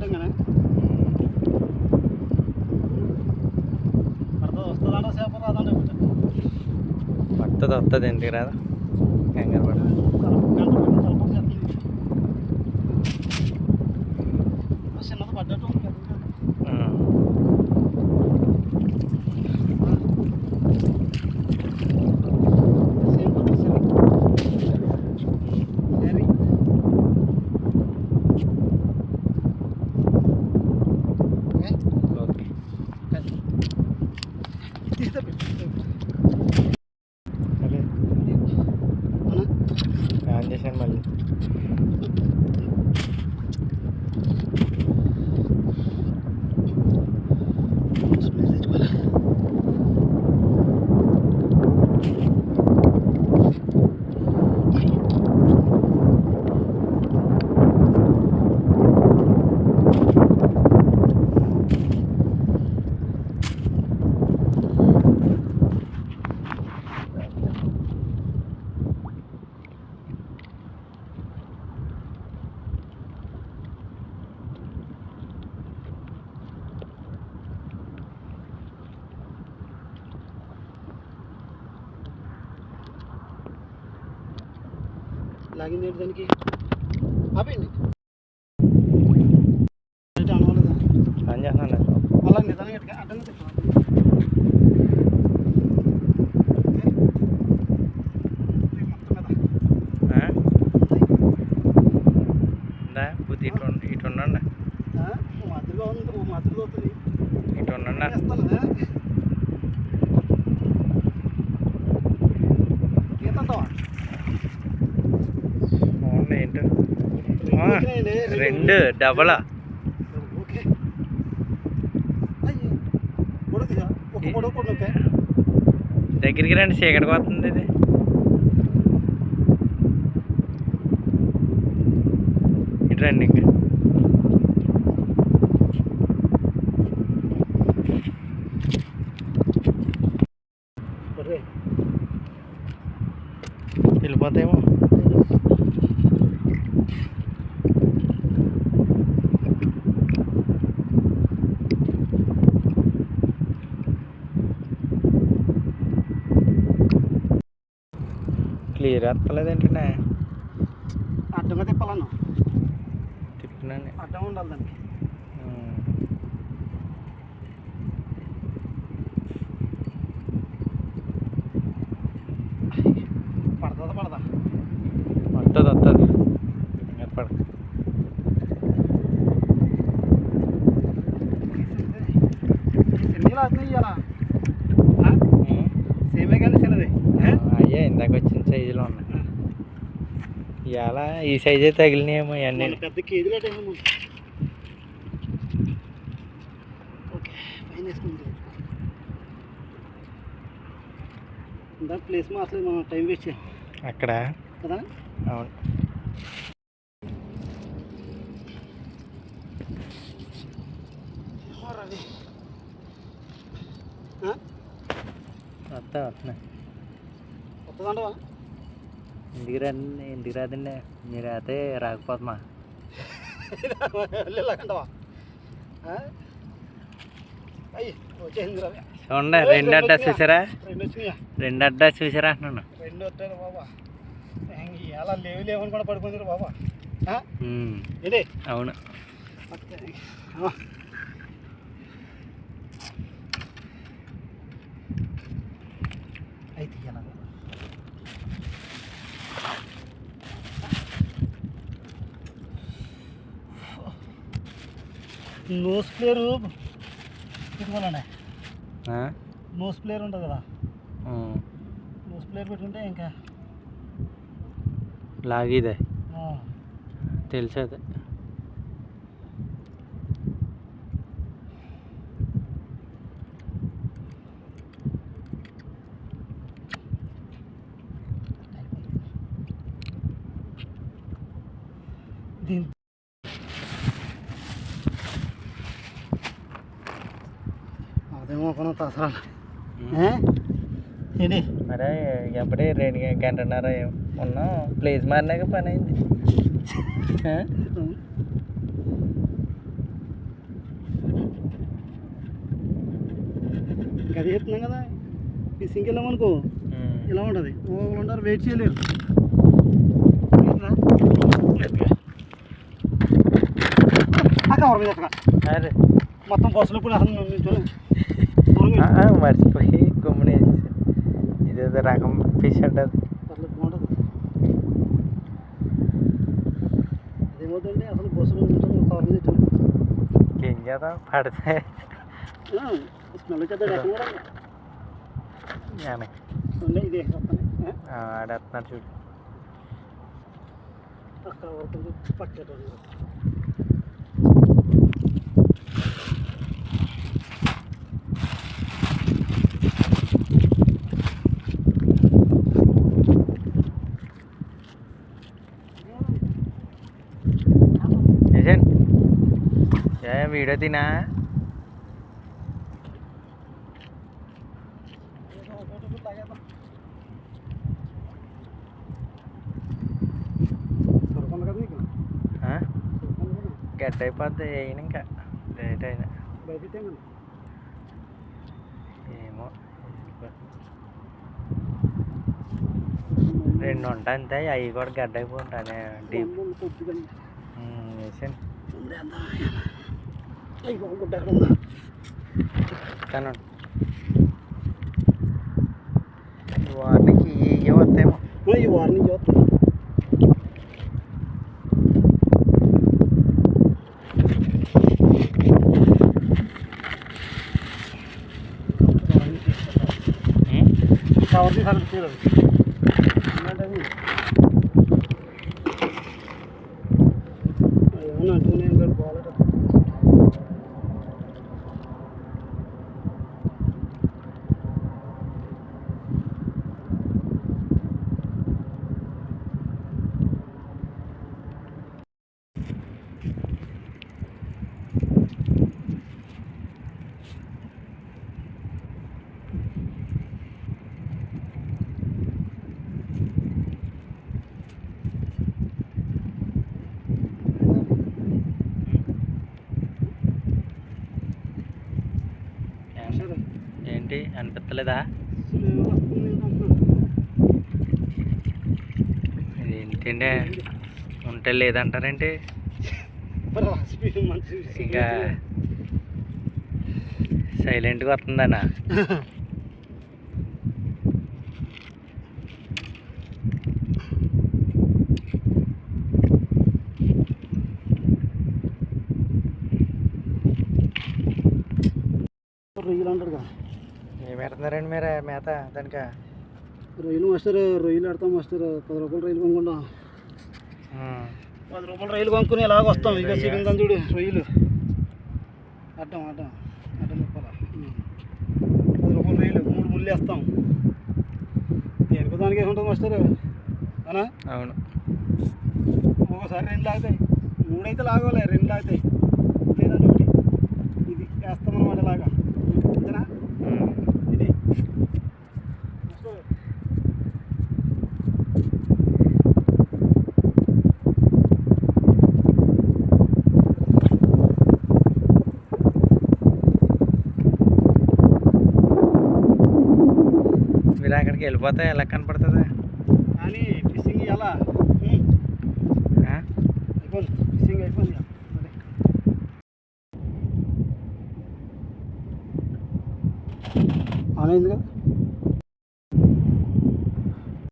అడ్డంగానే వస్తుందంట చేప రాదండి వస్తుంది ఇంటికి రాదా కంగారు పడ చిన్నది పడ్డట్టు ఉంది ఆన్ చేశాను మళ్ళీ లాగింది ఏంటి దానికి ఆపండి ఆన్ చేస్తున్నాను అలా నిదానంగా అడ్డంగా తెచ్చాను బుద్ధి ఇటు ఉండండి మాదిరిగా ఉంది మాదిరిగా అవుతుంది ఇటు ఉండండి ఏంటి రెండు డబలా ఓకే దగ్గరికి రండి చీకటికి వస్తుంది ఇది ఇటు రండి ఇంకా వెళ్ళిపోతాయేమో క్లియర్ వస్తలేదేంటండి అడ్డంగా తిప్పాలను తిప్పినండి అడ్డం ఉండాలి దానికి పడదా వస్తుంది పడ చిన్నలా ఇయ్యాలా సేమే కానీ చిన్నది అయ్యా ఇందాక వచ్చిన సైజులో ఉన్నాయి ఇవాళ ఈ సైజే తగిలినాయేమో ఇవన్నీ పెద్ద కేజీలో ఓకే పైన వేసుకుంటుంది ఇందా ప్లేస్ అసలు మనం టైం వేస్ట్ చేయం అక్కడ కదా అవును వస్తున్నాయి వస్తుందంటవా ఇంటికి రాదండి మీరు అయితే రాకపోతున్నా వెళ్ళకంటవా అయ్యి వచ్చేసింది రా చూడండి రెండు అడ్డా చూసారా రెండు వచ్చినాయా రెండు అడ్డా చూసారా అంటున్నాను రెండు వచ్చారు బాబా ఎలా లేవని కూడా పడుకుంటారు బాబా ఏంటి అవును అయితే ఎలా నోస్ ప్లేయర్ పెట్టుకోవాలండి నోస్ ప్లేయర్ ఉంటుంది కదా నోస్ ప్లేయర్ పెట్టుకుంటే ఇంకా లాగిదే తెలుసు అదే దీని అదేమో కొన తసరాలు ఏంటి మరే ఎప్పుడే 2 గంటన్నర ఉన్నాం ప్లేస్ మారినాక పని అయింది ఇంకా అది చెప్తున్నాం కదా, ఫిషింగ్కి వెళ్ళామనుకో ఇలా ఉంటుంది, ఒకళ్ళు ఉంటారు వెయిట్ చేయలేరు. కవర్ మీద అరే మొత్తం బస్సులో కూడా అసలు మర్చిపోయి గుమ్మని ఇదేదో రకం ఫిష్ అంటది. బాగుంటుంది. అదేమవుతుందండి అసలు బస్సులో ఉంటాను కవర్ మీద ఏం చేద్దాం పడితే స్మెల్ వచ్చేది ఎక్కడ కూడా ఇదే ఆడేస్తున్నాడు చూడు. అక్కడ వరకు పట్టేటోళ్ళు వీడియో తినా గడ్డ అయిపోద్ది వేయను ఇంకా లేట్ అయినా ఏమో 2 ఉంటాయి అంతే, అవి కూడా గడ్డ అయిపోతానే డీప్ వేసాను. తను వార్నికి ఏ వస్తాయేమో, ఈ వార్నింగ్ చూస్తాయి. కవర్ని సరిగ్గా చూడాలి. ఏమన్నా అంటూనే ఉంటాడు బాగా. ఏంటి అనిపించలేదా? ఏంటంటే ఉంటే లేదంటారేంటి? ఇంకా సైలెంట్గా వస్తుందన్నా. రొయ్యలు అంటారు కదా, ఏం పెడుతున్నారండి మీరు మేత దానిక? రొయ్యలు మాస్టర్, రొయ్యలు ఆడతాం మాస్టర్. 10 రూపాయలు రొయ్యలు కొనుక్కుంటాం. 10 రూపాయలు రొయ్యలు కొనుక్కుని ఇలాగ వస్తాం. ఇక చికెన్ చూడు రొయ్యలు అడ్డం అడ్డం అడ్డం రూపాయలు 10 రూపాయలు రొయ్యలు 3 ముళ్ళు వేస్తాం. దేనికో దానికి ఏముంటుంది మాస్టర్ అవునా? అవును. ఒకసారి 2 లాగుతాయి, 3 అయితే లాగవాలి, 2 లాగుతాయి, లేదంటే 1. ఇది వేస్తామన్నమాట ఇలాగా. అంతేనా? ఇది మీరు అక్కడికి వెళ్ళిపోతే ఎలా కనపడుతుంది కానీ ఫిషింగ్ ఎలా అయిపోయింది, ఫిషింగ్ అయిపోయింది. అవునైంది కదా.